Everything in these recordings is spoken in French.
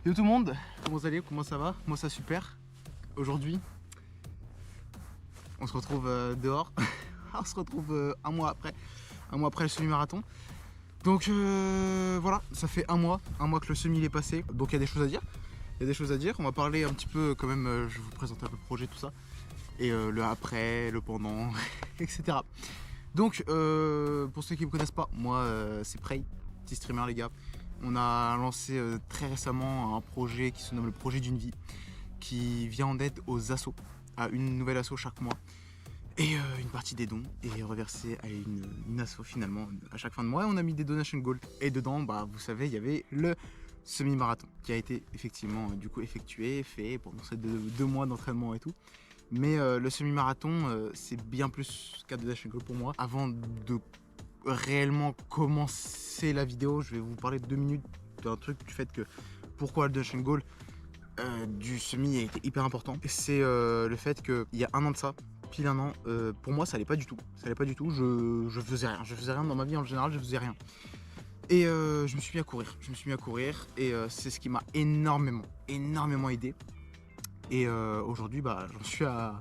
Yo tout le monde, comment vous allez? Comment ça va? Moi ça super. Aujourd'hui, on se retrouve dehors. On se retrouve un mois après le semi-marathon. Donc voilà, ça fait un mois que le semi est passé. Donc il y a des choses à dire. On va parler un petit peu quand même, je vais vous présenter un peu le projet, tout ça. Et le après, le pendant, etc. Donc pour ceux qui ne me connaissent pas, moi c'est Prey, petit streamer les gars. On a lancé très récemment un projet qui se nomme le projet d'une vie, qui vient en aide aux assos, à une nouvelle asso chaque mois. Et une partie des dons est reversée à une asso finalement à chaque fin de mois. Et on a mis des donation goals. Et dedans, bah, vous savez, il y avait le semi-marathon qui a été effectivement du coup fait pendant ces deux mois d'entraînement et tout. Mais le semi-marathon, c'est bien plus qu'un donation goal pour moi. Avant de réellement commencer la vidéo, je vais vous parler de 2 minutes d'un truc du fait que pourquoi le donation goal du semi est hyper important. C'est le fait qu'il y a un an de ça, pile un an, pour moi ça allait pas du tout. Je faisais rien dans ma vie en général, je faisais rien. Et je me suis mis à courir. Et c'est ce qui m'a énormément aidé. Et aujourd'hui, bah, j'en suis à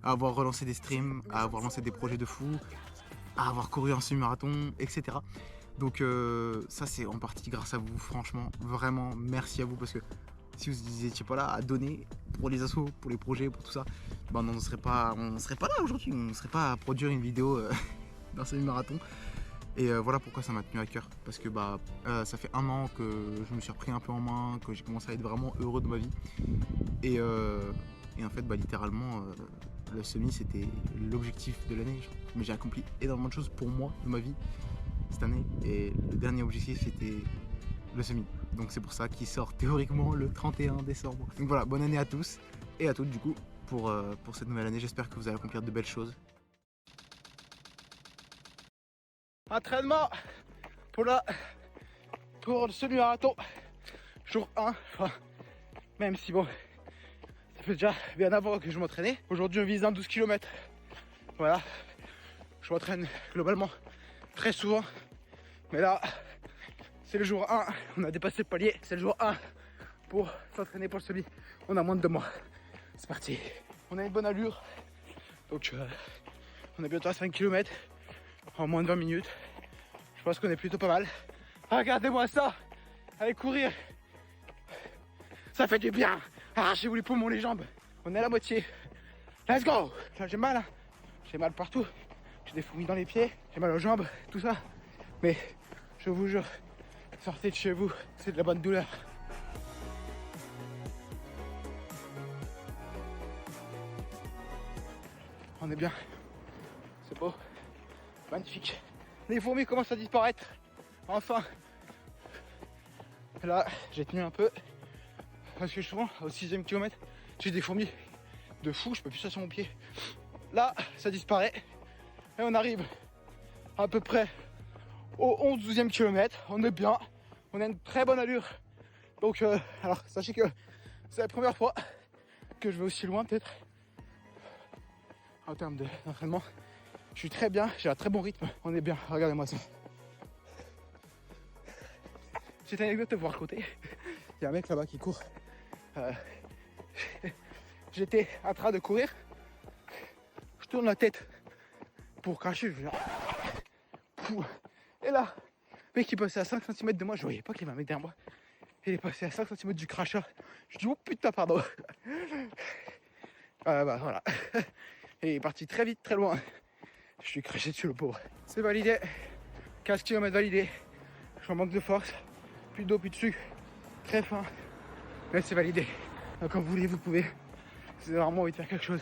avoir relancé des streams, à avoir lancé des projets de fou, à avoir couru un semi-marathon, etc. Donc ça c'est en partie grâce à vous, franchement, vraiment merci à vous, parce que si vous n'étiez pas là à donner pour les assos, pour les projets, pour tout ça, ben on ne serait pas là aujourd'hui, on ne serait pas à produire une vidéo d'un semi-marathon. Et voilà pourquoi ça m'a tenu à cœur, parce que bah ça fait un an que je me suis repris un peu en main, que j'ai commencé à être vraiment heureux de ma vie. Et en fait bah littéralement le semi c'était l'objectif de l'année, mais j'ai accompli énormément de choses pour moi de ma vie cette année, et le dernier objectif c'était le semi. Donc c'est pour ça qu'il sort théoriquement le 31 décembre. Donc voilà, bonne année à tous et à toutes du coup pour cette nouvelle année. J'espère que vous allez accomplir de belles choses. Entraînement pour le semi-marathon jour 1. Enfin, même si bon, ça fait déjà bien avant que je m'entraînais. Aujourd'hui on vise un 12 km. Voilà, je m'entraîne globalement très souvent, mais là c'est le jour 1, on a dépassé le palier, c'est le jour 1 pour s'entraîner pour le semi. On a moins de 2 mois, c'est parti. On a une bonne allure, donc on est bientôt à 5 km en moins de 20 minutes. Je pense qu'on est plutôt pas mal. Regardez-moi ça, allez courir, ça fait du bien. Arrachez-vous les poumons, les jambes, on est à la moitié. Let's go. Là j'ai mal, hein. J'ai mal partout, j'ai des fourmis dans les pieds, j'ai mal aux jambes, tout ça. Mais je vous jure, sortez de chez vous, c'est de la bonne douleur. On est bien, c'est beau, magnifique. Les fourmis commencent à disparaître, enfin. Là, j'ai tenu un peu, parce que souvent, au 6e kilomètre, j'ai des fourmis de fou, je peux plus ça sur mon pied. Là, ça disparaît, et on arrive à peu près au 11-12e kilomètre, on est bien, on a une très bonne allure. Donc alors sachez que c'est la première fois que je vais aussi loin peut-être en termes d'entraînement. Je suis très bien, j'ai un très bon rythme, on est bien, regardez-moi ça. Petite anecdote à vous raconter, il y a un mec là-bas qui court. J'étais en train de courir, je tourne la tête pour cracher, je viens. Et là, le mec qui passait à 5 cm de moi, je voyais pas qu'il y avait un mec derrière moi. Il est passé à 5 cm du crachat. Je dis oh putain pardon. Bah voilà. Et il est parti très vite, très loin. Je suis craché dessus le pauvre. C'est validé. 15 km validé. Je manque de force. Plus d'eau, plus de sucre. Très fin. Mais c'est validé. Donc, quand vous voulez, vous pouvez. Si vous avez vraiment envie de faire quelque chose,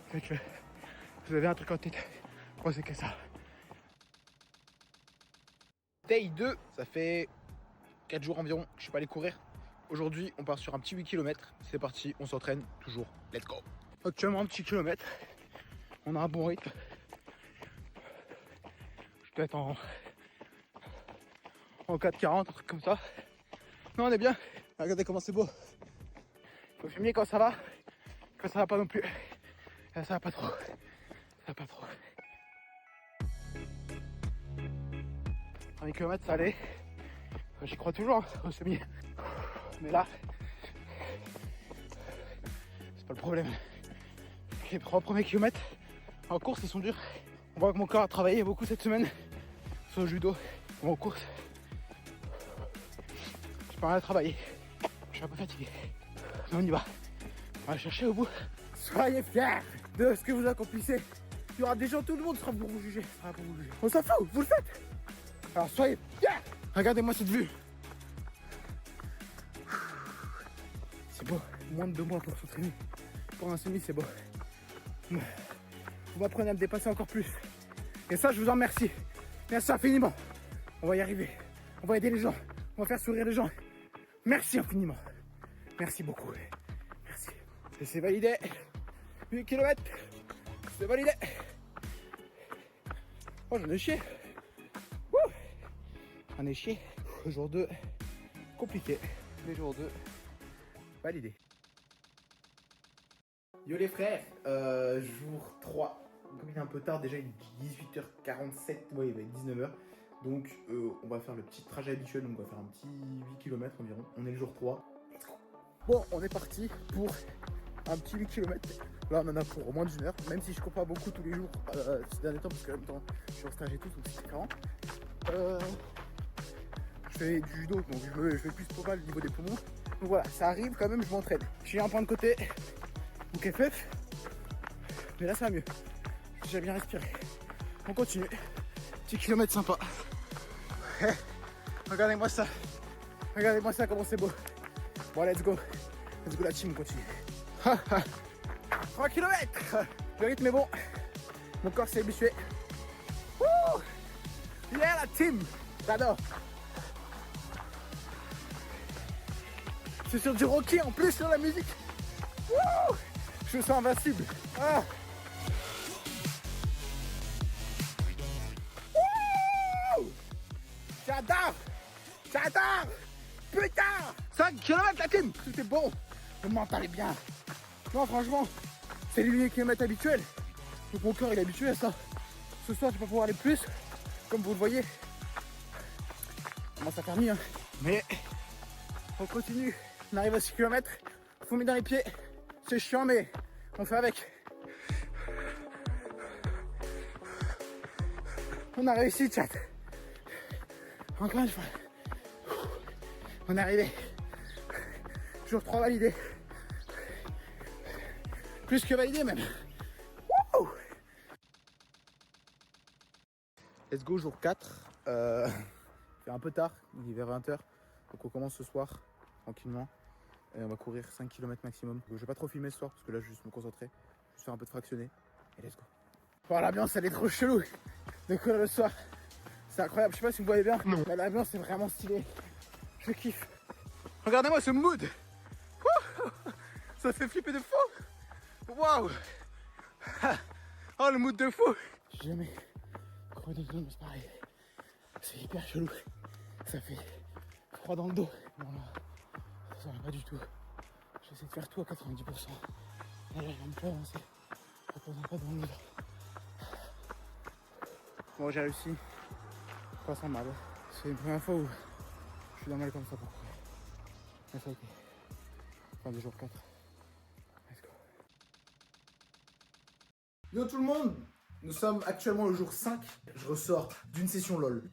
faites-le. Vous avez un truc en tête, pensez qu'à ça. Day 2, ça fait 4 jours environ que je suis pas allé courir. Aujourd'hui, on part sur un petit 8 km. C'est parti, on s'entraîne toujours. Let's go. Actuellement, un petit kilomètre. On a un bon rythme. Je dois être en 4,40, un truc comme ça. Non, on est bien. Regardez comment c'est beau. Faut filmer quand ça va. Quand ça va pas non plus. Là, ça va pas trop. Ça va pas trop. 1 km, ça allait. J'y crois toujours, au semi. Mais là, c'est pas le problème. Les 3 premiers kilomètres en course, ils sont durs. On voit que mon corps a travaillé beaucoup cette semaine sur le judo ou en course. J'ai pas rien à travailler. Je suis un peu fatigué. Mais on y va. On va chercher au bout. Soyez fiers de ce que vous accomplissez. Il y aura des gens, tout le monde sera pour vous juger. On s'en fout, vous le faites. Alors soyez fiers. Regardez-moi cette vue. C'est beau. Moins de 2 mois pour s'entraîner. Pour un semi, c'est beau. Vous m'apprenez à me dépasser encore plus. Et ça, je vous en remercie. Merci infiniment. On va y arriver. On va aider les gens. On va faire sourire les gens. Merci infiniment. Merci beaucoup. Merci. Et c'est validé. 8 km. C'est validé. Oh, j'en ai chié. J'en ai chié. Jour 2, compliqué. Mais jour 2, validé. Yo les frères, jour 3. Comme il est un peu tard, déjà il est 18h47, ouais, il va être 19h. Donc on va faire le petit trajet habituel, donc on va faire un petit 8 km environ. On est le jour 3. Let's go. Bon, on est parti pour un petit 8 km. Là on en a pour au moins d'une heure, même si je cours pas beaucoup tous les jours ces derniers temps, parce que en même temps je suis en stage et tout, donc c'est différent. Je fais du judo, donc je vais plus pas mal au niveau des poumons. Donc voilà, ça arrive quand même, je m'entraîne. J'ai un point de côté, donc FF. Mais là ça va mieux. J'ai bien respiré. On continue. Petit kilomètre sympa. Regardez-moi ça. Regardez-moi ça, comment c'est beau. Bon, let's go. Let's go la team, on continue. 3 km. Le rythme est bon. Mon corps s'est habitué. Wouh, yeah la team. J'adore. C'est sur du Rocky en plus sur la musique. Wouh, je me sens invincible. Ah. Wouh, j'adore. J'adore. Putain, 5 km la team. Tout est bon. Le mental est bien. Non, franchement, c'est les 8 km habituels. Donc mon corps il est habitué à ça. Ce soir, je vais pas pouvoir aller plus. Comme vous le voyez. Comment ça faire mieux, hein. Mais on continue. On arrive à 6 km. Faut mettre dans les pieds. C'est chiant, mais on fait avec. On a réussi, chat. Encore une fois. On est arrivé. Jour 3 validé. Plus que validé même. Wouh. Let's go, jour 4. Il fait un peu tard, il est vers 20h. Donc on commence ce soir, tranquillement. Et on va courir 5 km maximum. Donc, je vais pas trop filmer ce soir parce que là je vais juste me concentrer. Juste faire un peu de fractionné. Et let's go. Bon, l'ambiance elle est trop chelou de courir le soir. C'est incroyable, je sais pas si vous voyez bien. Non. Mais l'ambiance est vraiment stylée. Je kiffe. Regardez-moi ce mood. Wouh, ça fait flipper de fou. Waouh. Oh le mood de fou. J'ai jamais couru de zone, mais c'est pareil. C'est hyper chelou. Ça fait froid dans le dos. Bon là, ça va pas du tout. J'essaie de faire tout à 90%. Et là, j'aime pas avancer. Reposant pas dans le dos. Bon, j'ai réussi. Pas sans mal. C'est une première fois où je suis dans mal comme ça pour courir. Mais ça a été. Fin du jour 4. Let's go. Yo tout le monde, nous sommes actuellement le jour 5. Je ressors d'une session LOL.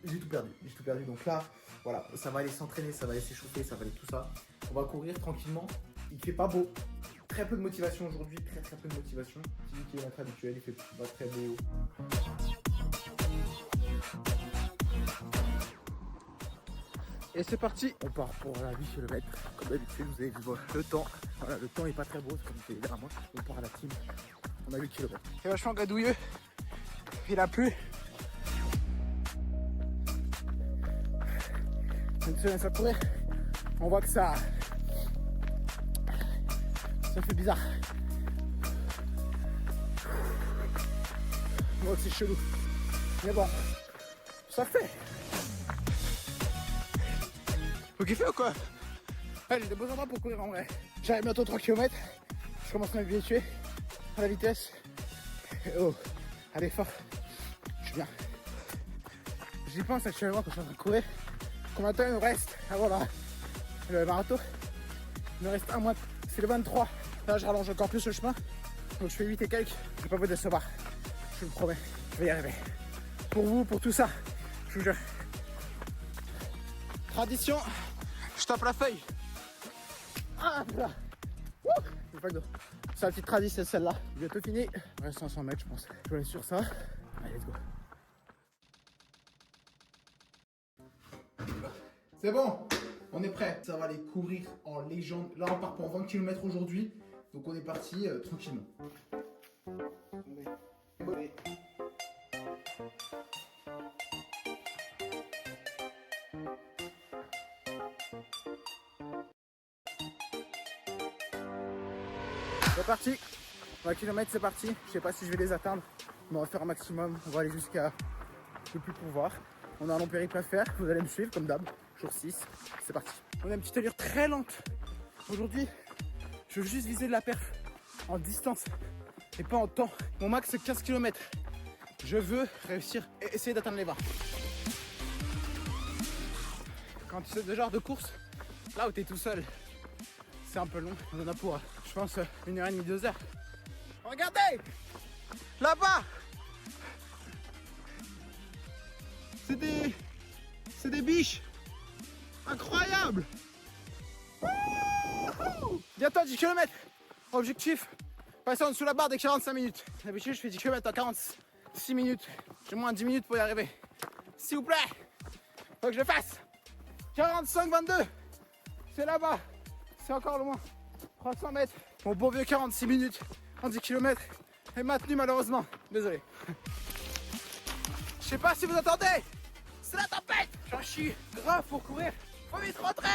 J'ai tout perdu. Donc là, voilà, ça va aller s'entraîner, ça va aller s'échauffer, ça va aller tout ça. On va courir tranquillement. Il fait pas beau. Très peu de motivation aujourd'hui, très peu de motivation. 18 km habituel, il fait pas très beau. Et c'est parti. On part pour la 8 km. Comme d'habitude, vous avez vu le temps. Voilà, le temps est pas très beau, c'est comme c'est derrière moi. On part à la team. On a 8 km. C'est vachement gadouilleux. Il a plu. Une semaine sans courir. On voit que ça fait bizarre. Moi c'est chelou. Mais bon, ça fait. Faut kiffer ou quoi? Ouais, j'ai des beaux endroits pour courir en vrai. J'arrive bientôt 3 km. Je commence à m'habituer à la vitesse. Et oh, à l'effort. Je suis bien. J'y pense actuellement quand je suis en train de courir. Combien de temps il me reste avant la le marathon. Il me reste un mois, c'est le 23. Là, je rallonge encore plus le chemin. Donc je fais 8 et quelques. Je vais pas vous décevoir. Je vous le promets, je vais y arriver. Pour vous, pour tout ça, je vous jure. Tradition, je tape la feuille. Ah là. J'ai pas le dos. C'est la petite tradition, c'est celle-là. Bientôt fini. Il reste 500 mètres, je pense. Je vais aller sur ça. Allez, let's go. C'est bon, on est prêt. Ça va aller courir en légende. Là, on part pour 20 km aujourd'hui. Donc on est parti tranquillement. C'est parti. 20 km, c'est parti. Je sais pas si je vais les atteindre, mais on va faire un maximum. On va aller jusqu'à ne plus pouvoir. On a un long périple à faire. Vous allez me suivre comme d'hab. Jour 6. C'est parti. On a une petite allure très lente. Aujourd'hui, je veux juste viser de la perf en distance et pas en temps. Mon max, c'est 15 km. Je veux réussir et essayer d'atteindre les 20. Quand c'est ce genre de course, là où tu es tout seul, c'est un peu long. On en a pour, je pense, 1h30, 2h. Regardez! Là-bas! C'est des biches! Incroyable! Bientôt 10 km. Objectif, passer en dessous la barre des 45 minutes. D'habitude, je fais 10 km en 46 minutes. J'ai moins de 10 minutes pour y arriver. S'il vous plaît, faut que je le fasse. 45-22. C'est là-bas. C'est encore loin. 300 mètres. Mon bon vieux 46 minutes en 10 km est maintenu malheureusement. Désolé. Je sais pas si vous entendez. C'est la tempête. J'en chie grave pour courir. Faut vite rentrer.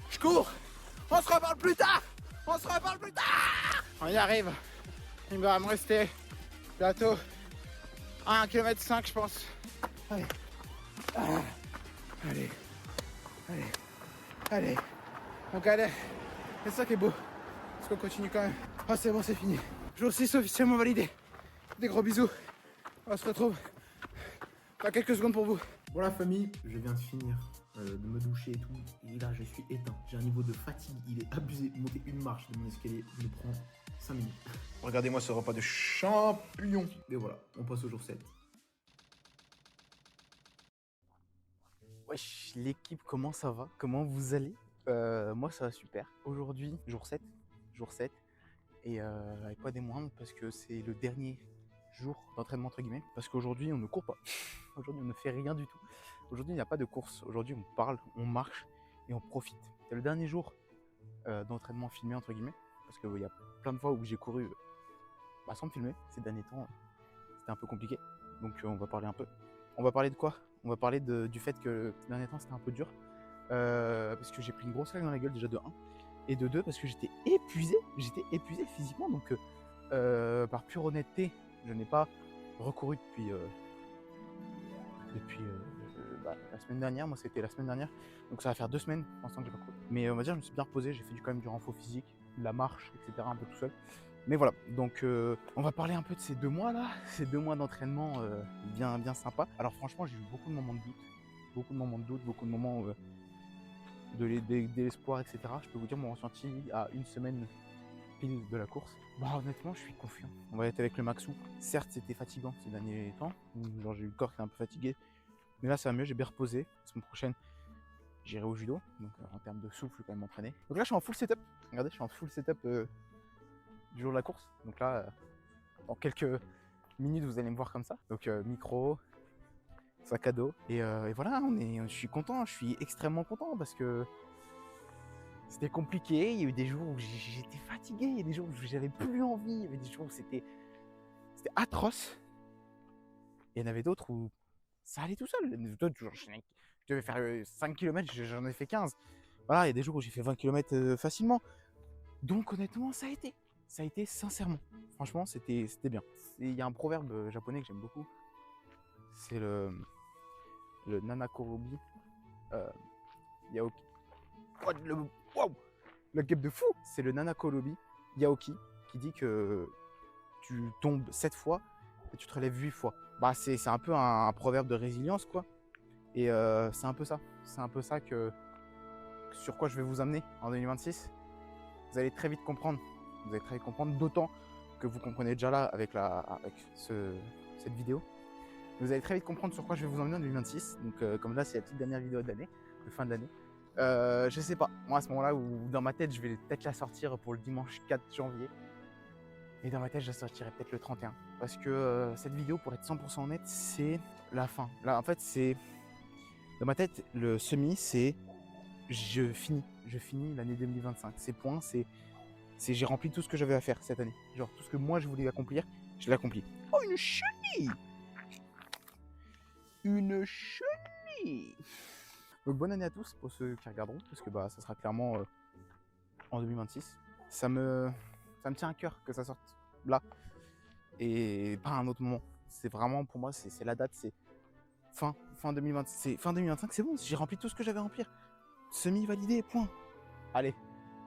Je cours. On se reparle plus tard. On se reparle plus tard. On y arrive. Il va me rester bientôt 1,5 km je pense. Allez. Ah. Allez. Allez. Allez. On galère. C'est ça qui est beau. Parce qu'on continue quand même. Ah c'est bon, c'est fini. Jour 6 officiellement validé. Des gros bisous. On se retrouve dans quelques secondes pour vous. Bon la famille, je viens de finir de me doucher et tout, et là je suis éteint. J'ai un niveau de fatigue, il est abusé. Monter une marche de mon escalier me prend 5 minutes. Regardez-moi ce repas de champion. Et voilà, on passe au jour 7. Wesh, l'équipe, comment ça va? Comment vous allez? Moi ça va super. Aujourd'hui, jour 7. Et avec pas des moindres parce que c'est le dernier jour d'entraînement entre guillemets. Parce qu'aujourd'hui on ne court pas. Aujourd'hui on ne fait rien du tout. Aujourd'hui il n'y a pas de course. Aujourd'hui on parle, on marche et on profite. C'est le dernier jour d'entraînement filmé entre guillemets. Parce qu'il y a plein de fois où j'ai couru sans me filmer. Ces derniers temps c'était un peu compliqué. Donc on va parler un peu. On va parler de quoi? On va parler du fait que ces derniers temps c'était un peu dur. Parce que j'ai pris une grosse claque dans la gueule déjà de 1. Et de 2 parce que j'étais épuisé physiquement. Donc par pure honnêteté, je n'ai pas recouru depuis la semaine dernière. Moi c'était la semaine dernière. Donc ça va faire 2 semaines pour l'instant que j'ai pas couru. Mais on va dire je me suis bien reposé, j'ai fait quand même du renfort physique, de la marche, etc. un peu tout seul. Mais voilà, donc on va parler un peu de ces 2 mois là, ces 2 mois d'entraînement bien sympa. Alors franchement j'ai eu beaucoup de moments de doute, beaucoup de moments de l'espoir, etc. Je peux vous dire mon ressenti à une semaine pile de la course. Honnêtement je suis confiant. On va être avec le max souffle. Certes c'était fatigant ces derniers temps, genre j'ai eu le corps qui est un peu fatigué. Mais là ça va mieux, j'ai bien reposé. La semaine prochaine j'irai au judo, donc en termes de souffle je vais quand même m'entraîner. Donc là je suis en full setup, regardez je suis en full setup du jour de la course. Donc là, dans quelques minutes, vous allez me voir comme ça. Donc micro, sac à dos. Et voilà, je suis content, je suis extrêmement content parce que c'était compliqué. Il y a eu des jours où j'étais fatigué, il y a des jours où j'avais plus envie, il y avait des jours où c'était atroce. Et il y en avait d'autres où ça allait tout seul. Je devais faire 5 km, j'en ai fait 15. Voilà, il y a des jours où j'ai fait 20 km facilement. Donc honnêtement, ça a été sincèrement. Franchement, c'était bien. Il y a un proverbe japonais que j'aime beaucoup. C'est le Nanakorobi Yaoki. Le gap de fou. C'est le Nanakorobi Yaoki qui dit que tu tombes 7 fois et tu te relèves 8 fois. C'est un peu un proverbe de résilience quoi. Et c'est un peu ça. C'est un peu ça que sur quoi je vais vous amener en 2026, vous allez très vite comprendre. Vous allez très vite comprendre, d'autant que vous comprenez déjà là avec cette vidéo. Vous allez très vite comprendre sur quoi je vais vous emmener en 2026. Donc comme là, c'est la petite dernière vidéo de l'année, de fin de l'année. Je sais pas, moi à ce moment-là où dans ma tête, je vais peut-être la sortir pour le dimanche 4 janvier. Et dans ma tête, je la sortirai peut-être le 31. Parce que cette vidéo, pour être 100% honnête, c'est la fin. Là, en fait, c'est... Dans ma tête, le semi, c'est... Je finis l'année 2025. C'est point, c'est j'ai rempli tout ce que j'avais à faire cette année. Genre, tout ce que moi, je voulais accomplir, je l'ai accompli. Oh, une chenille! Une chenille! Donc, bonne année à tous pour ceux qui regarderont, parce que bah, ça sera clairement en 2026. Ça me tient à cœur que ça sorte là et pas à un autre moment. C'est vraiment pour moi, c'est la date, c'est fin 2020, c'est fin 2025, c'est bon, j'ai rempli tout ce que j'avais à remplir. Semi validé, point. Allez,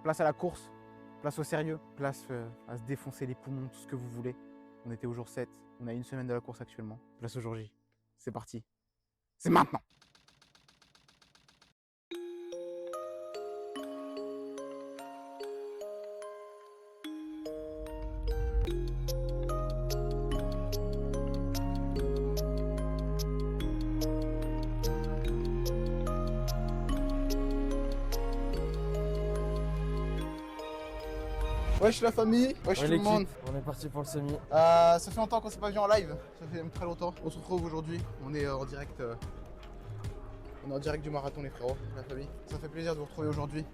place à la course, place au sérieux, place à se défoncer les poumons, tout ce que vous voulez. On était au jour 7, on a une semaine de la course actuellement. Place au jour J. C'est parti. C'est maintenant. Wesh la famille, wesh tout le monde. On est parti pour le semi. Ça fait longtemps qu'on s'est pas vu en live, ça fait très longtemps. On se retrouve aujourd'hui, on est en direct. On est en direct du marathon les frérots, la famille. Ça fait plaisir de vous retrouver aujourd'hui.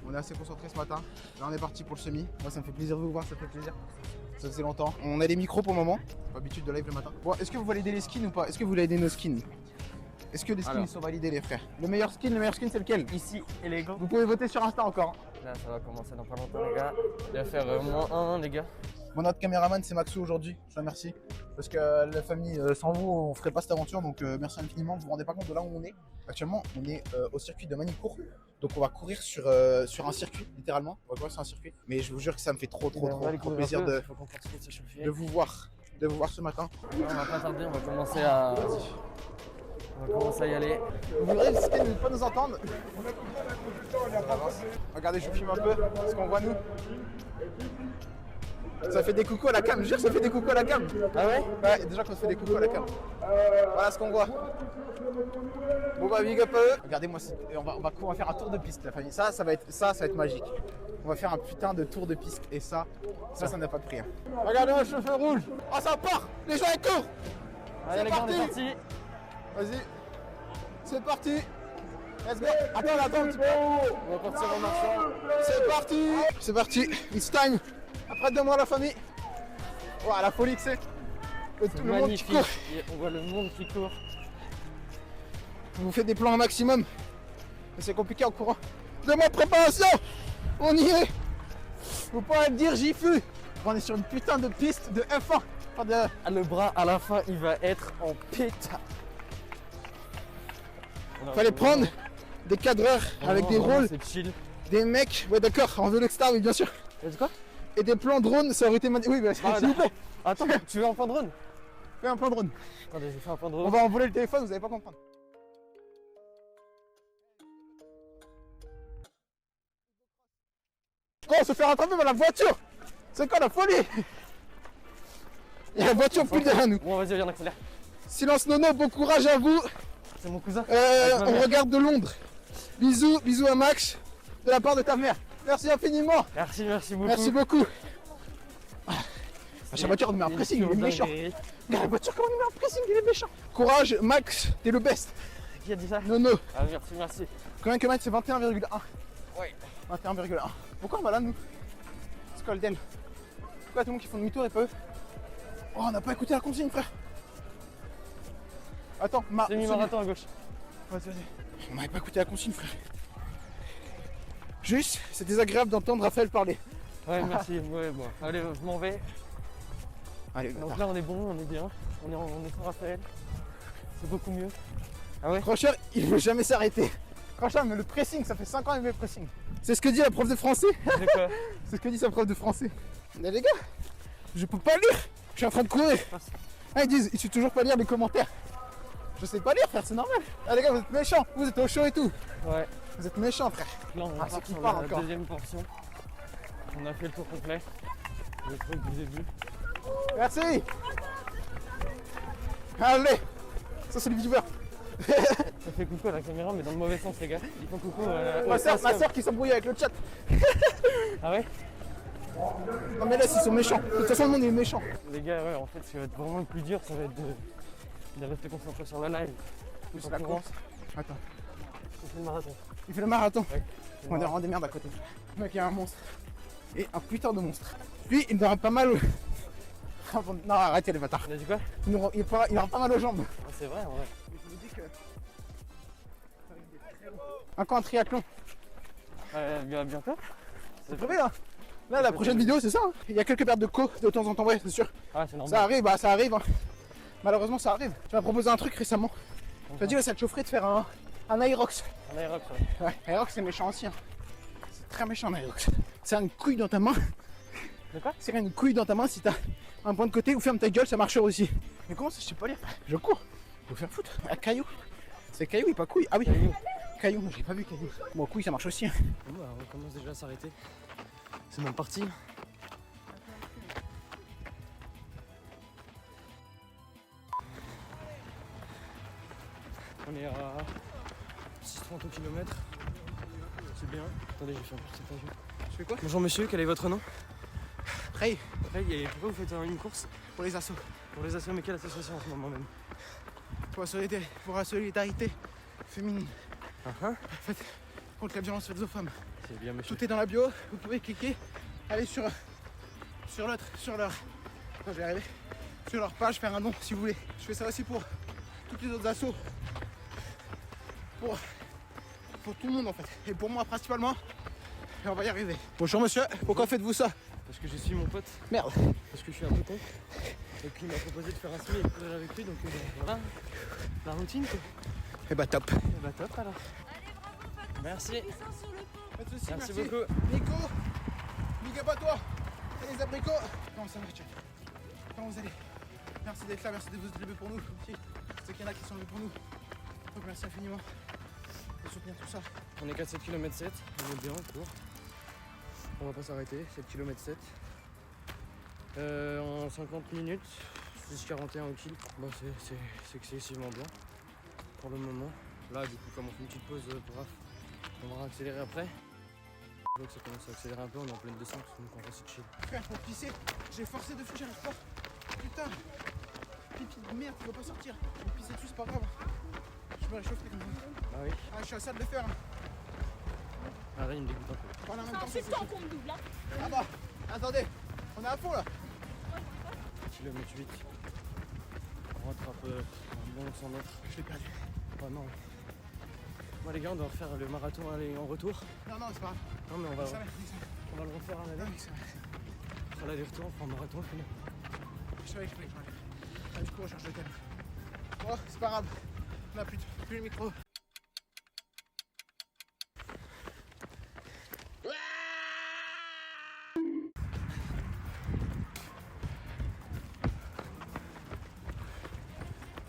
On est assez concentrés ce matin. Là on est parti pour le semi. Moi ça me fait plaisir de vous voir, ça fait plaisir. Ça faisait longtemps. On a les micros pour le moment. Pas habitude de live le matin. Bon, est-ce que vous validez les skins ou pas? Est-ce que vous validez nos skins? Est-ce que les skins sont validés les frères? Le meilleur skin c'est lequel? Ici, élégant. Vous pouvez voter sur Insta encore. Là, ça va commencer dans pas longtemps, les gars. Il va faire moins 1, les gars. Bon, notre caméraman c'est Maxou aujourd'hui, je te remercie. Parce que la famille, sans vous, on ferait pas cette aventure, donc merci infiniment. Vous vous rendez pas compte de là où on est. Actuellement, on est au circuit de Manicourt, donc on va courir sur un circuit, littéralement. On va courir sur un circuit. Mais je vous jure que ça me fait trop plaisir de vous voir ce matin. On va pas tarder, on va commencer à y aller. Vous voudrez ne pas nous entendre? Regardez, je vous filme un peu ce qu'on voit nous. Ça fait des coucous à la cam, je jure, ça fait des coucous à la cam. Ah ouais? Ouais, déjà qu'on se fait des coucous à la cam. Voilà ce qu'on voit. Bon bah big up à eux. Regardez-moi, on va faire un tour de piste la famille. Ça va être magique. On va faire un putain de tour de piste et ça n'a pas de prix. Hein. Regardez-moi le chauffeur rouge. Oh ça part. Les gens ils courent. Allez les gars, on est parti. Vas-y. C'est parti. Let's go. Attends un petit peu. On va partir en marchant. C'est parti. C'est parti. It's time. Après de moi la famille. Voilà la folie que c'est. Tout le monde qui court. On voit le monde qui court. On vous fait des plans au maximum. Mais c'est compliqué en courant. 2 mois de préparation. On y est. Faut pas le dire j'y fus. On est sur une putain de piste de F1. Le bras à la fin il va être en pétard. Fallait prendre des cadreurs avec des rôles, c'est chill. des mecs, ouais d'accord, en vélo extra, oui bien sûr. Et quoi? Et des plans drone, ça aurait été magnifique. Oui, bah, s'il vous plaît. Attends, tu veux un plan drone? Fais un plan drone. Attendez, je vais faire un plan drone. On va envoler le téléphone, vous allez pas comprendre. Quoi, on se fait rattraper par la voiture? C'est quoi la folie? Il y a la voiture plus derrière nous. Bon, vas-y, viens, on accélère. Silence Nono, bon courage à vous. C'est mon cousin. On regarde de Londres. Bisous à Max, de la part de ta mère. Merci infiniment. Merci beaucoup. Merci beaucoup. La voiture, on met un pressing, il est méchant. Regarde la voiture, comment il met un pressing, il est méchant. Courage, Max, t'es le best. Qui a dit ça? Nono. Ah, merci. Combien de kilomètres? C'est 21,1. Ouais. 21,1. Pourquoi on va là, nous? C'est quoi le del? Pourquoi tout le monde qui font demi-tour et pas eux? Oh, on n'a pas écouté la consigne, frère. Attends, Semi-marathon à gauche. Vas-y. On n'avait pas écouté la consigne, frère. Juste, c'est désagréable d'entendre Raphaël parler. Ouais, merci. Ouais, bon. Allez, je m'en vais. Allez, donc là, on est bon, on est bien. On est sans Raphaël. C'est beaucoup mieux. Ah ouais? Crusher, il veut jamais s'arrêter. Crusher, mais le pressing, ça fait 5 ans qu'il met le pressing. C'est ce que dit la prof de français. C'est quoi? C'est ce que dit sa prof de français. Mais les gars, je peux pas lire. Je suis en train de courir. Ah, ils disent, il suffit toujours pas lire les commentaires. Je sais pas lire, frère, c'est normal. Ah les gars, vous êtes méchants, vous êtes au chaud et tout. Ouais. Vous êtes méchants, frère. Là, on Ah, part c'est qui sur part la encore. deuxième portion. On a fait le tour complet. Le truc du début. Merci. Allez. Ça, c'est le viveur. Ça fait coucou à la caméra, mais dans le mauvais sens, les gars. Ils font coucou Ma soeur qui s'embrouille avec le chat. Ah ouais? Non, mais là, ils sont méchants. De toute façon, le monde est méchant. Les gars, ouais, en fait, ce qui va être vraiment le plus dur, ça va être de rester concentré sur la live. Plus la course. Attends. On fait le marathon. Il fait le marathon. Ouais. On est vraiment des merdes à côté. Le mec, il y a un monstre. Et un putain de monstre. Lui, il me donnera pas mal. Non, arrêtez les bâtards. On a dit quoi? Il aura pas mal aux jambes. Ah, c'est vrai, en vrai. Je vous dis que. Encore un triathlon. Bientôt? C'est prévu là. Là, la prochaine vidéo, c'est ça. Hein. Il y a quelques pertes de de temps en temps, ouais, c'est sûr. Ah, c'est normal. Ça arrive, bah ça arrive. Hein. Malheureusement, ça arrive. Tu m'as proposé un truc récemment. Tu m'as dit, ouais, ça te chaufferait de faire un Aerox. Un aérox, ouais. Ouais, Aerox, c'est méchant aussi. Hein. C'est très méchant, un Aerox. C'est une couille dans ta main. De quoi? C'est une couille dans ta main si t'as un point de côté ou ferme ta gueule, ça marchera aussi. Mais comment ça, je sais pas lire? Je cours. Faut faire foutre. À caillou. C'est caillou et pas couille. Ah oui. Caillou. Caillou, j'ai pas vu caillou. Bon, couille, ça marche aussi. Hein. Bon, bah, on commence déjà à s'arrêter. C'est même parti. On est à 6,30 km. C'est bien. Attendez, je vais faire une petite interview. Je fais quoi? Bonjour monsieur, quel est votre nom? Ray, Ray, et pourquoi vous faites une course? pour les assos. Pour les associations, mais quelle association en ce moment même? Pour la solidarité féminine. Uh-huh. Contre la violence faite aux femmes. C'est bien monsieur. Tout est dans la bio, vous pouvez cliquer, aller sur leur, non, je vais arriver, sur leur page, faire un don si vous voulez. Je fais ça aussi pour toutes les autres assos, pour tout le monde en fait, et pour moi principalement, et on va y arriver. Bonjour monsieur, pourquoi faites-vous ça? Parce que je suis mon pote, Merde. parce que je suis un peu con. Et puis il m'a proposé de faire un semi et de courir avec lui, donc voilà. La routine quoi. Et bah top. Et bah top alors. Merci. Pas de soucis, Merci beaucoup. Nico, big up à toi. Et les abricots. Comment ça va, Jack? Comment vous allez? Merci d'être là, merci de vous lever pour nous. Aussi. Je sais qu'il y en a qui sont venus pour nous. Donc merci infiniment de soutenir tout ça. On est qu'à 7 km 7, on est bien, on court. On va pas s'arrêter, 7 km 7. En 50 minutes, 6,41 au kill. Bah, c'est excessivement bien pour le moment. Là, du coup, comme on fait une petite pause pour Raph, on va accélérer après. Donc ça commence à accélérer un peu, on est en pleine descente, donc on va essayer de chill. Frère, pour pisser, j'ai forcé de fou, j'arrive pas. Putain, pipi de merde, tu vas pas sortir. Je vais pisser dessus, c'est pas grave. Je me réchauffe comme ça. Ah oui, Ah, je suis à ça de le faire. Hein. ah là, il me dégoûte un peu. Voilà, en même C'est temps, c'est insultant qu'on me double, hein. Ah bah, attendez, on est à fond là. Kilomètre 8. On rattrape un bon 100 mètres. Je l'ai perdu. Oh non. Bon les gars, on doit refaire le marathon aller en retour. Non, non, c'est pas grave. Non mais on va Ça va, le refaire à non, l'aller. mais ça va. On fera l'aller-retour, on fera un marathon finalement. Je savais que je voulais que j'enlève. Ah, du coup, on change de thème. Oh, c'est pas grave. On a plus le micro.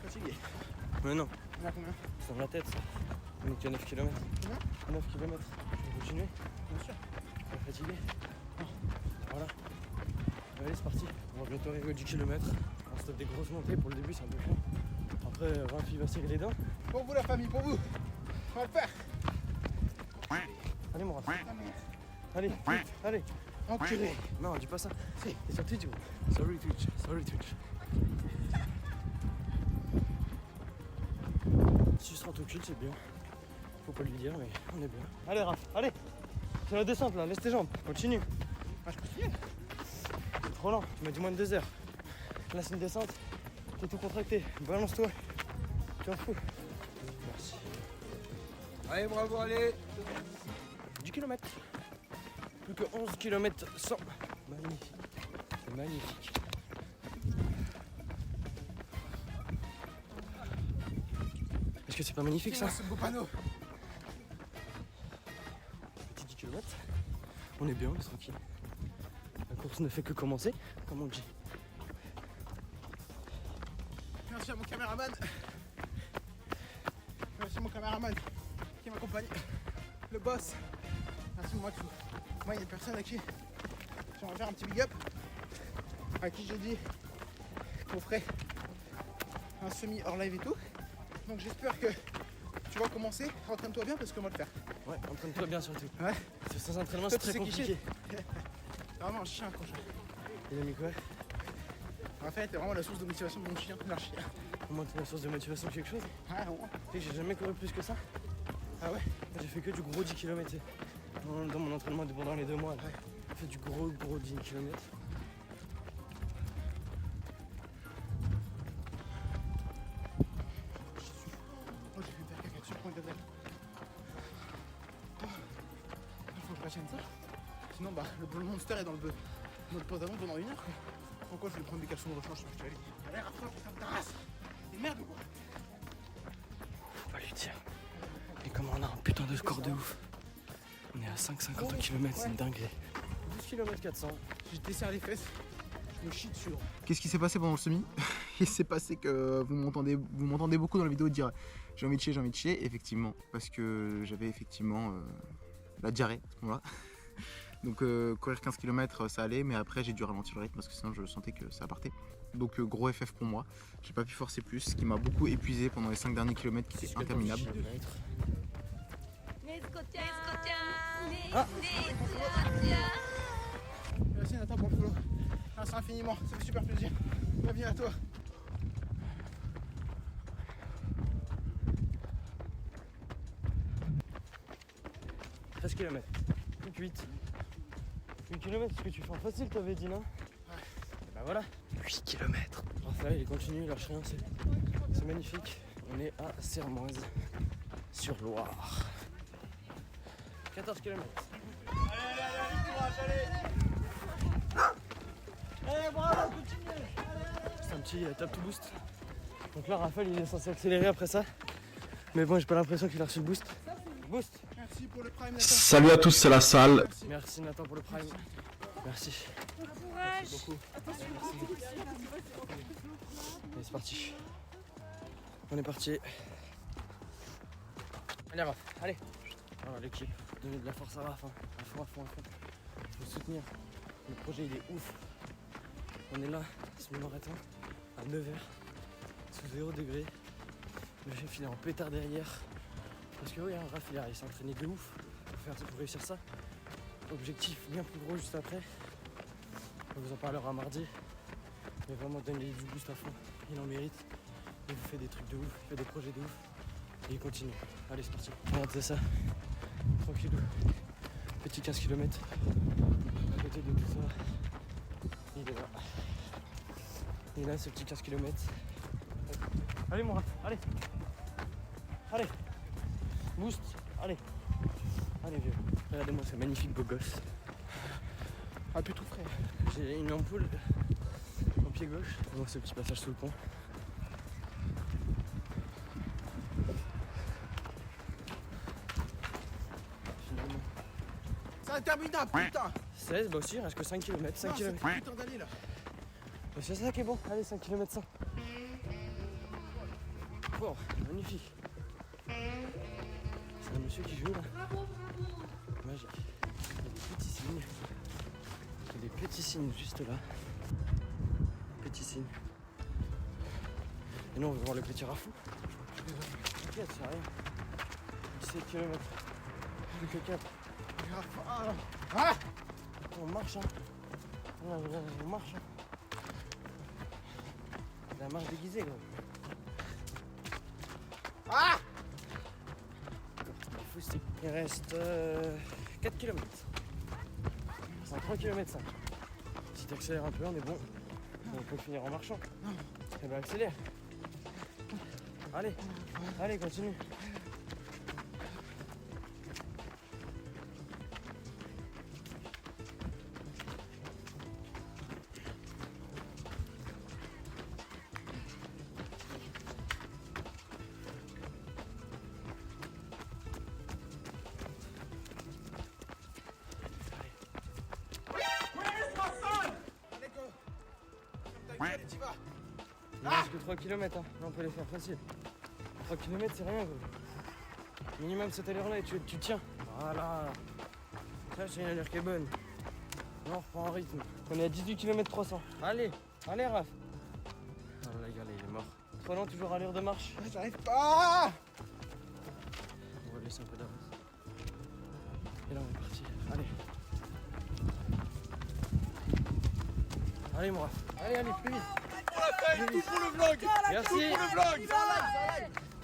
Fatigué. Mais non, On est à combien? c'est dans la tête ça. On est qu'à 9 km. Combien? 9 km. On va continuer. Bien sûr. On est fatigué. Voilà. Allez, c'est parti. On va bientôt arriver aux 10 km. On se tape des grosses montées. Pour le début, c'est un peu chaud. Après, Raph il va serrer les dents. Pour vous, la famille, pour vous. On va le faire. Allez, mon Raph. Allez, allez. Enculé. Non, dis pas ça. Si. C'est sur Twitch, gros. Sorry, Twitch. Sorry, Twitch. 6,30 au kill, c'est bien. Faut pas lui dire, mais on est bien. Allez, Raph, allez. C'est la descente là, laisse tes jambes. Continue. Ah, je continue. C'est trop lent, tu m'as dit moins de 2 heures. Là, c'est une descente. T'es tout contracté. Balance-toi. Tu en fous. Merci. Allez, bravo, allez. 10 km. Plus que 11 km 100. Magnifique. C'est magnifique. Est-ce que c'est pas magnifique ça? Ce beau panneau. Petit 10 km. On est bien, on est tranquille. La course ne fait que commencer, comme on dit. Merci à mon caméraman. Merci à mon caméraman qui m'accompagne. le boss. Merci moi tout. Moi il y a une personne à qui j'aimerais faire un petit big up. À qui j'ai dit qu'on ferait un semi hors live et tout. Donc j'espère que tu vas commencer. Entraîne-toi bien parce qu'on va le faire. Ouais, entraîne-toi bien surtout. Ouais. Parce que sans entraînement, Toi, c'est tu très sais qui compliqué. C'est vraiment un chien quand je... Il a mis quoi? En fait, c'est vraiment la source de motivation de mon chien. Leur chien. Comment t'es la source de motivation de quelque chose? Ah, vraiment. Tu sais que j'ai jamais couru plus que ça. Ah ouais. J'ai fait que du gros 10 km dans mon entraînement pendant les 2 mois. Là. J'ai fait du gros 10 km. Oh, j'ai fait une caca dessus pour une gazelle. Oh. Il faut que je retienne ça. Sinon, bah, le Blue Monster est dans le pause d'avant pendant 1 heure. Quoi. Pourquoi je vais prendre des caleçons de rechange? Je te l'ai dit. Allez, rapproche, ferme ta race. C'est merde ou quoi? Faut pas lui dire. Et comment on a un putain de score de ouf. On est à 5,50 km, c'est une dinguerie. 12 km 400. J'ai desserre les fesses. Je me chie dessus. Qu'est-ce qui s'est passé pendant le semi? Il s'est passé que vous m'entendez beaucoup dans la vidéo dire j'ai envie de chier, effectivement, parce que j'avais effectivement la diarrhée à ce moment-là. Donc courir 15 km ça allait, mais après j'ai dû ralentir le rythme parce que sinon je sentais que ça partait. Donc gros FF pour moi, j'ai pas pu forcer plus, ce qui m'a beaucoup épuisé pendant les 5 derniers kilomètres qui étaient interminables. Ah. Merci Nathan pour le follow. Merci infiniment, ça fait super plaisir. Bienvenue à toi. « 13 km. Plus que 8. 8 km, ce que tu fais en facile, t'avais dit, non? Ouais. Et bah voilà. 8 km. Raphaël, il continue, il lâche rien, c'est magnifique. On est à Sermoise, sur Loire. 14 km. Allez, bravo, continue. C'est un petit tap to boost. Donc là, Raphaël, il est censé accélérer après ça. Mais bon, j'ai pas l'impression qu'il a reçu le boost. Boost. Merci pour le prime Nathan. Salut à tous, c'est la salle. Merci Nathan pour le prime. Merci. Courage. Merci beaucoup. Allez, c'est parti. On est parti. Allez, Raph, allez. Alors, l'équipe, donner de la force à Raph. Hein. À fond. Faut soutenir. Le projet, il est ouf. On est là, semi-marathon, à 9h, sous 0 degré. Le chef, il est en pétard derrière. Parce que oui, hein, Raph, il s'est entraîné de ouf pour réussir ça. Objectif bien plus gros juste après. On vous en parlera mardi. Mais vraiment donner du boost à fond. Il en mérite. Il fait des trucs de ouf, il fait des projets de ouf. Et il continue. Allez, c'est parti. Regardez ça. Tranquillou. Petit 15 km. À côté de tout ça, il est là. Et là, ce petit 15 km. Allez, mon Raph, allez. Allez. Boost. Allez. Allez, vieux. Regardez-moi, c'est magnifique beau gosse. Ah, plus tout frais. J'ai une ampoule au pied gauche. Donc, ce petit passage sous le pont. Finalement. C'est interminable, putain. 16, bah aussi, il reste que 5 km. 5 Non, km. c'est putain d'aller là. C'est ça qui est bon. Allez, 5 km 100. Wow, magnifique. C'est un monsieur qui joue là. Magique. Il y a des petits signes. Il y a des petits signes juste là. Petits signes. Et nous on va voir le petit Rafou. T'inquiète, c'est rien. 17 km. Plus que 4. Ah, On marche hein. On marche hein. C'est la marche déguisée gros. ah. Il reste 4 km. C'est un 3 km 5. Si tu accélères un peu, on est bon. On peut finir en marchant. Eh ben accélère. Allez, allez, continue. Il reste que 3 km, hein. Là on peut les faire facile. 3 km c'est rien gros. Minimum cette allure là et tu tiens. Voilà. Ça, c'est une allure qui est bonne. Là, on reprend un rythme. On est à 18 km 300. Allez, allez, Raph. Ah là, les gars, il est mort. Trop lent, toujours à l'heure de marche. J'arrive pas. On va laisser un peu d'avance. Et là, on est parti. Allez. Allez, mon Raph. Allez, allez, plus vite. Tout pour le vlog. Merci. Tout pour le vlog.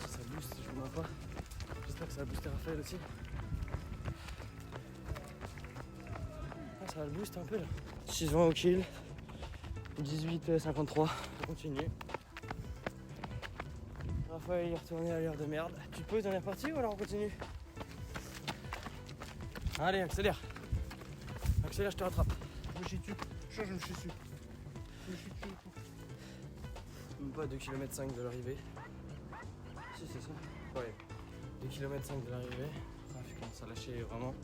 Ça booste, je vous mens pas. J'espère que ça va booster Raphaël aussi. Ah, ça va le booster un peu là. 6,20 au kill. 18,53. On continue. Raphaël est retourné à l'heure de merde. Tu te poses dans la partie ou alors on continue? Allez, accélère. Accélère, je te rattrape. Je me chie dessus. Je me chie dessus. Je me chie dessus. Même pas 2,5 km de l'arrivée. Si, c'est ça. Ouais. 2,5 km de l'arrivée. Raph commence à lâcher vraiment.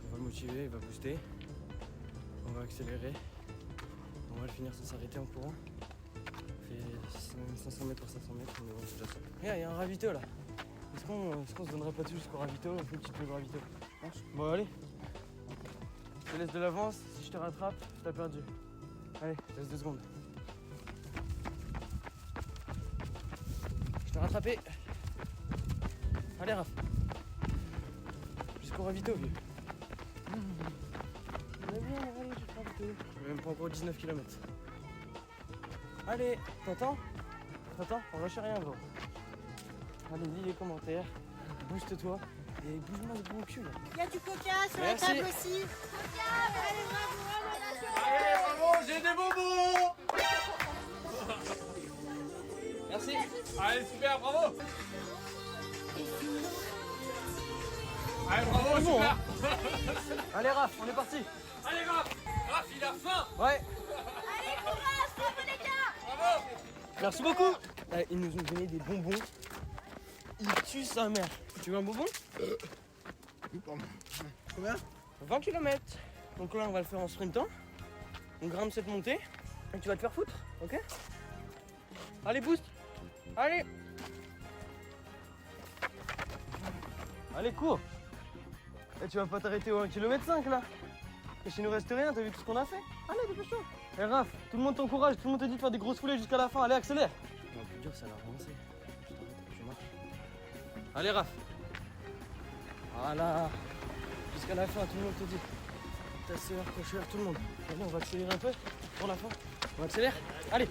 On va le motiver, il va booster. On va accélérer. On va le finir sans s'arrêter en courant. On fait 500 mètres par 500 mètres, mais bon, c'est déjà ça. Regarde, il y a un ravito là. Est-ce qu'on se donnerait pas tout jusqu'au ravito? On fait une petite pause au ravito. Bon, allez. Je te laisse de l'avance. Si je te rattrape, t'as perdu. Allez, je te laisse 2 secondes. Je t'ai rattrapé. Allez, Raph. Jusqu'au ravito, vieux. On est bien, allez, jusqu'au ravito. Je vais même pas encore 19 km. Allez, t'entends? T'entends? On lâche rien, gros. Allez, lis les commentaires. Booste-toi. Et bouge-moi ce gros cul, là. Il y a du coca sur Merci. la table aussi. Coca, allez, bravo, Allez, bravo, j'ai des bonbons. Merci. Allez, super, bravo. Allez, bravo, C'est bon, super. hein. Allez, Raph, on est parti. Allez, Raph. Raph, il a faim. Ouais. Allez, courage, bravo les gars. Bravo. Merci beaucoup. Ils nous ont donné des bonbons. Ils tuent sa mère. Tu veux un bonbon? Combien? 20 km. Donc là, on va le faire en sprintant. On grimpe cette montée. Et tu vas te faire foutre, ok? Allez, boost. Allez. Allez, cours. Et tu vas pas t'arrêter au 1,5 km là. Et s'il nous reste rien, t'as vu tout ce qu'on a fait? Allez, dépêche-toi. Et Raph, tout le monde t'encourage, tout le monde te dit de faire des grosses foulées jusqu'à la fin. Allez, accélère. Non, le plus dur, c'est à avancer. Je marche. Allez, Raph. Voilà. Jusqu'à la fin, tout le monde te dit. Ta soeur, ta chère, tout le monde. Allez, on va accélérer un peu pour la fin. On accélère. Allez.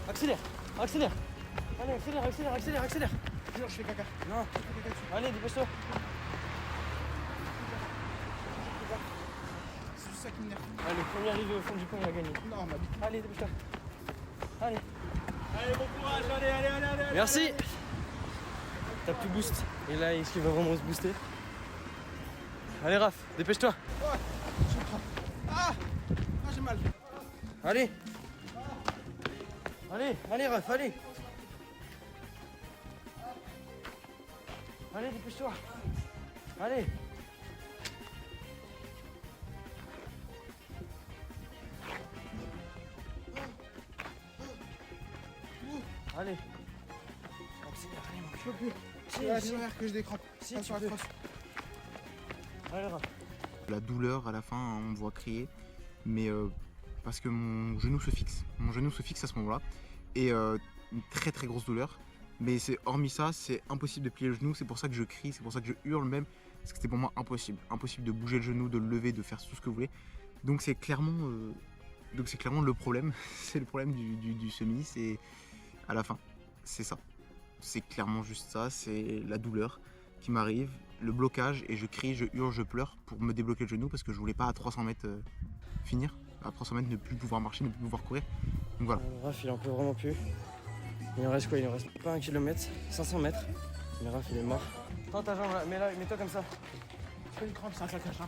Accélère. Accélère. Allez, accélère, accélère, accélère, accélère. Jure, je fais caca. Non. Allez, dépêche-toi. C'est juste ça qui m'énerve. Allez, premier arrivé au fond du pont, il a gagné. Non, ma bite. Allez, dépêche-toi. Allez. Allez, bon courage, allez, allez, allez, allez. Merci. T'as plus boost. Et là, est-ce qu'il va vraiment se booster? Allez, Raph, dépêche-toi. Je prends. Ah, j'ai mal. Allez. Allez, allez, Raph, allez. Allez, dépêche-toi. Allez. Allez. Accélère, allez, mon Je peux plus. Si, C'est la si. dernière que je décrampe. Si, Pas tu sur la peux. crosse. Allez, Raph. La douleur à la fin, on me voit crier, mais parce que mon genou se fixe. Mon genou se fixe à ce moment-là. Et une très très grosse douleur. Mais hormis ça, c'est impossible de plier le genou. C'est pour ça que je crie, c'est pour ça que je hurle même. Parce que c'était pour moi impossible. Impossible de bouger le genou, de le lever, de faire tout ce que vous voulez. Donc c'est clairement le problème. C'est le problème du semi, c'est à la fin. C'est ça. C'est clairement juste ça. C'est la douleur qui m'arrive, le blocage, et je crie, je hurle, je pleure pour me débloquer le genou parce que je voulais pas à 300 mètres finir. À 300 mètres ne plus pouvoir marcher, ne plus pouvoir courir. Donc voilà. Raph, il en peut vraiment plus. Il en reste quoi? Il en reste pas 1 km, 500 mètres. Mais Raph, il est mort. Tends ta jambe là, mets-toi comme ça. Je fais une crampe, ça cache. Hein.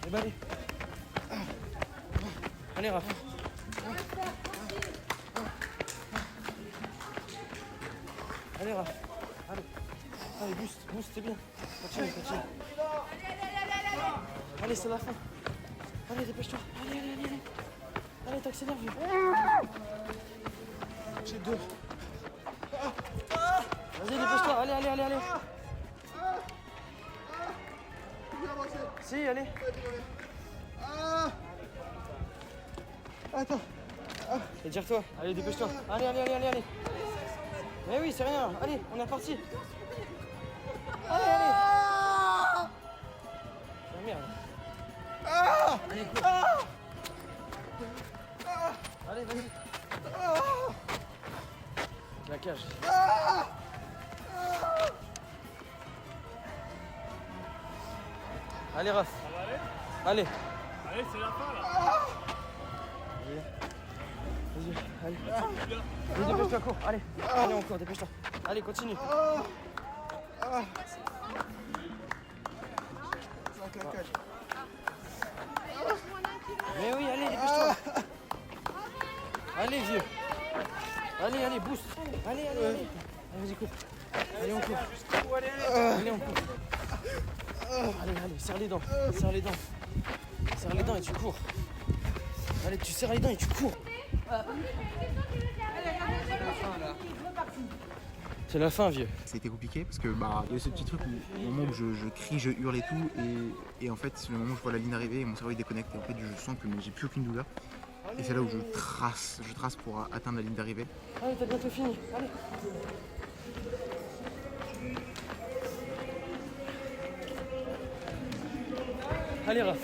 Et bah allez. Allez, Raph. Allez, Raph. Allez. Allez, boost, c'est bien. Continue. Allez, c'est la fin. Allez, dépêche-toi. Allez. Allez, t'accélères, vieux. J'ai deux. Vas-y, dépêche-toi. Allez. Si, allez. Ah. Attends. Étire-toi. Allez, dépêche-toi. Allez, allez, allez, allez, allez. Mais oui, c'est rien. Allez, on est reparti. Allez, allez. Ah, merde. Allez, cours. Allez, vas-y. La cage. Allez, Raph. Allez. Allez, c'est la fin là. Vas-y, allez. Allez, dépêche-toi, cours. Allez, allez, on court, dépêche-toi. Allez, continue. Mais oui, allez, dépêche-toi. Allez, vieux. Allez, allez, boost. Allez, allez, allez. Allez, vas-y, cours. Allez, on court. Allez, on court. Allez, allez, serre les dents. Serre les dents. Serre les dents et tu cours. Allez, tu serres les dents et tu cours. C'est la fin, vieux. Ça a été compliqué parce que bah il y a ce petit truc où au moment où je crie, je hurle et tout et en fait c'est le moment où je vois la ligne arriver et mon cerveau il déconnecte et en fait je sens que j'ai plus aucune douleur et c'est là où je trace pour atteindre la ligne d'arrivée. Allez, t'as bientôt fini. Allez. Allez, Raph.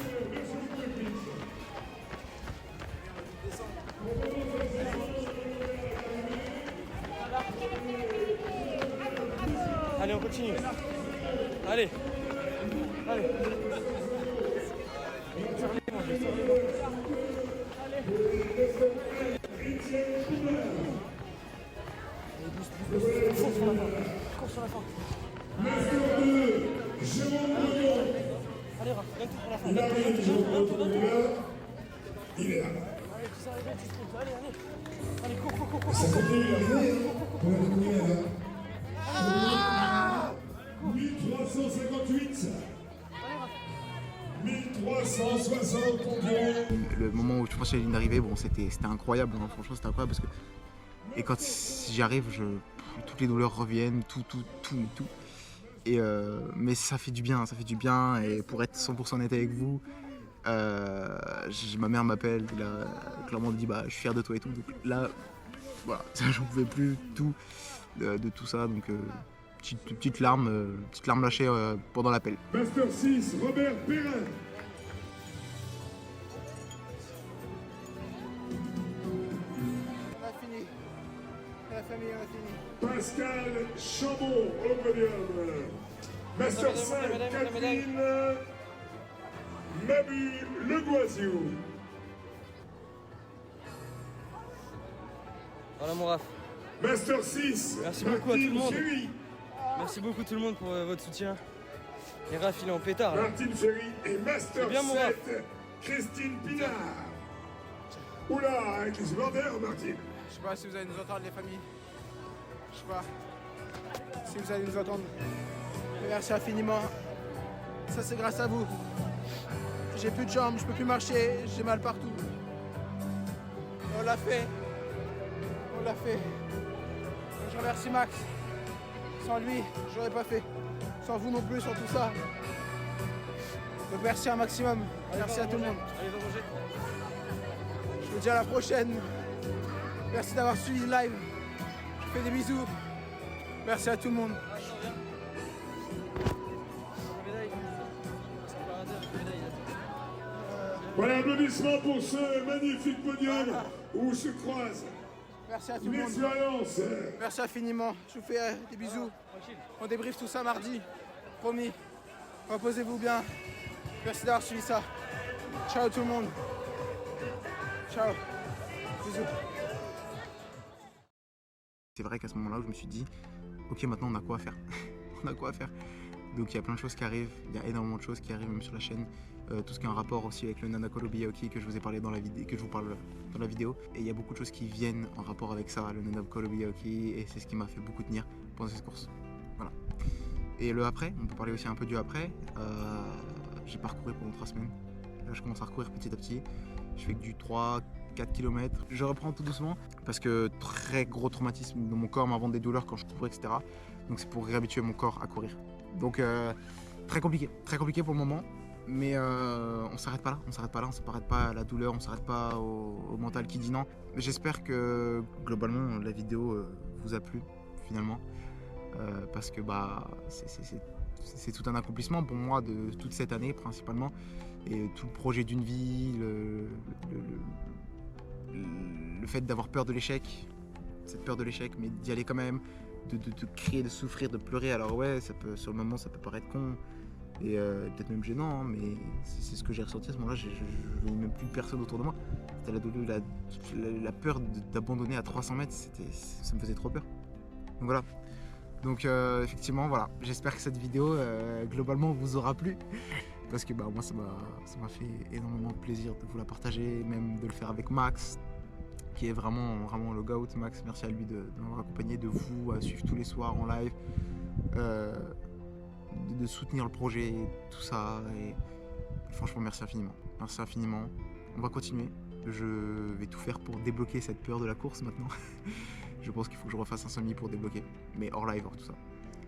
Allez, on continue. Allez. Allez. Cours sur la fin. Cours sur la fin. Allez, Raph, donne-toi pour la fin. Donne-toi. Il est là. Allez, tu sais arriver, tu sprints. Allez, allez. Allez, cours. Ça continue la vie pour la combien là 1358. 1360 on Le moment où je franchis la ligne d'arrivée, bon c'était incroyable, hein. Franchement c'était incroyable parce que et quand j'y arrive, toutes les douleurs reviennent, tout. Et mais ça fait du bien et pour être 100% honnête avec vous, ma mère m'appelle, elle a clairement dit bah je suis fier de toi et tout. Donc là, voilà, j'en pouvais plus de tout ça, donc petite larme lâchée pendant l'appel. Master 6, Robert Perrin. On a fini. La famille, on a fini. Pascal Chambon au podium. Master 5, Catherine Mabu Legoisiou. Voilà, mon Raph. Master 6, Merci beaucoup à tout le monde. Ferry. Merci beaucoup tout le monde pour votre soutien. Et Raph, il est en pétard là. Martine Ferry et Master C'est bien, mon 7, Christine Pinard. Oula, avec les supporters, Martine. Je sais pas si vous allez nous entendre les familles. Je sais pas si vous allez nous entendre. Mais merci infiniment. Ça c'est grâce à vous. J'ai plus de jambes, je peux plus marcher, j'ai mal partout. Et on l'a fait. On l'a fait. Je remercie Max. Sans lui, j'aurais pas fait. Sans vous non plus, sans tout ça. Donc merci un maximum. Merci à tout le monde. Allez, va manger. Je vous dis à la prochaine. Merci d'avoir suivi le live. Je fais des bisous. Merci à tout le monde. Voilà, applaudissements pour ce magnifique podium où se croisent Merci à tout le monde. l'expérience. Merci infiniment. Je vous fais des bisous. On débriefe tout ça mardi. Promis. Reposez-vous bien. Merci d'avoir suivi ça. Ciao tout le monde. Ciao. Bisous. C'est vrai qu'à ce moment-là, je me suis dit, ok, maintenant on a quoi à faire. On a quoi à faire. Donc il y a plein de choses qui arrivent. Il y a énormément de choses qui arrivent même sur la chaîne. Tout ce qui a un rapport aussi avec le Nana Kolobi Aoki que je vous ai parlé dans la vidéo, que je vous parle dans la vidéo. Et il y a beaucoup de choses qui viennent en rapport avec ça, le Nana Kolobi Aoki, et c'est ce qui m'a fait beaucoup tenir pendant cette course. Voilà. Et le après, on peut parler aussi un peu du après. J'ai parcouru pendant 3 semaines. Là, je commence à recourir petit à petit. Je fais que du 3-4 km. Je reprends tout doucement parce que très gros traumatisme dans mon corps m'invente des douleurs quand je cours, etc. Donc c'est pour réhabituer mon corps à courir. Donc très compliqué pour le moment. Mais on s'arrête pas là, on s'arrête pas à la douleur, on s'arrête pas au mental qui dit non. J'espère que globalement la vidéo vous a plu finalement, parce que bah c'est tout un accomplissement pour moi de toute cette année principalement, et tout le projet d'une vie, le fait d'avoir peur de l'échec, cette peur de l'échec, mais d'y aller quand même, de crier, de souffrir, de pleurer. Alors ouais, sur le moment ça peut paraître con, et peut-être même gênant, hein, mais c'est ce que j'ai ressenti à ce moment-là. Je voyais même plus personne autour de moi. C'était la peur d'abandonner à 300 mètres, ça me faisait trop peur. Donc voilà. Donc effectivement, voilà. J'espère que cette vidéo, globalement, vous aura plu. Parce que bah, moi, ça m'a fait énormément de plaisir de vous la partager, même de le faire avec Max, qui est vraiment, vraiment le GOAT. Max, merci à lui de m'avoir accompagné, de vous, à suivre tous les soirs en live. De soutenir le projet, tout ça, et franchement merci infiniment, on va continuer, je vais tout faire pour débloquer cette peur de la course maintenant. Je pense qu'il faut que je refasse un semi pour débloquer, mais hors live, hors tout ça.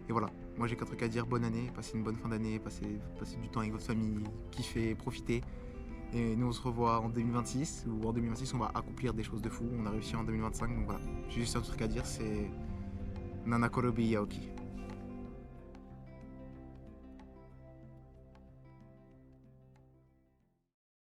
Et voilà, moi j'ai qu'un truc à dire, bonne année, passez une bonne fin d'année, passez du temps avec votre famille, kiffez, profitez, et nous on se revoit en 2026, ou en 2026 on va accomplir des choses de fou, on a réussi en 2025, donc voilà, j'ai juste un truc à dire, c'est Nana Korobi Yaoki.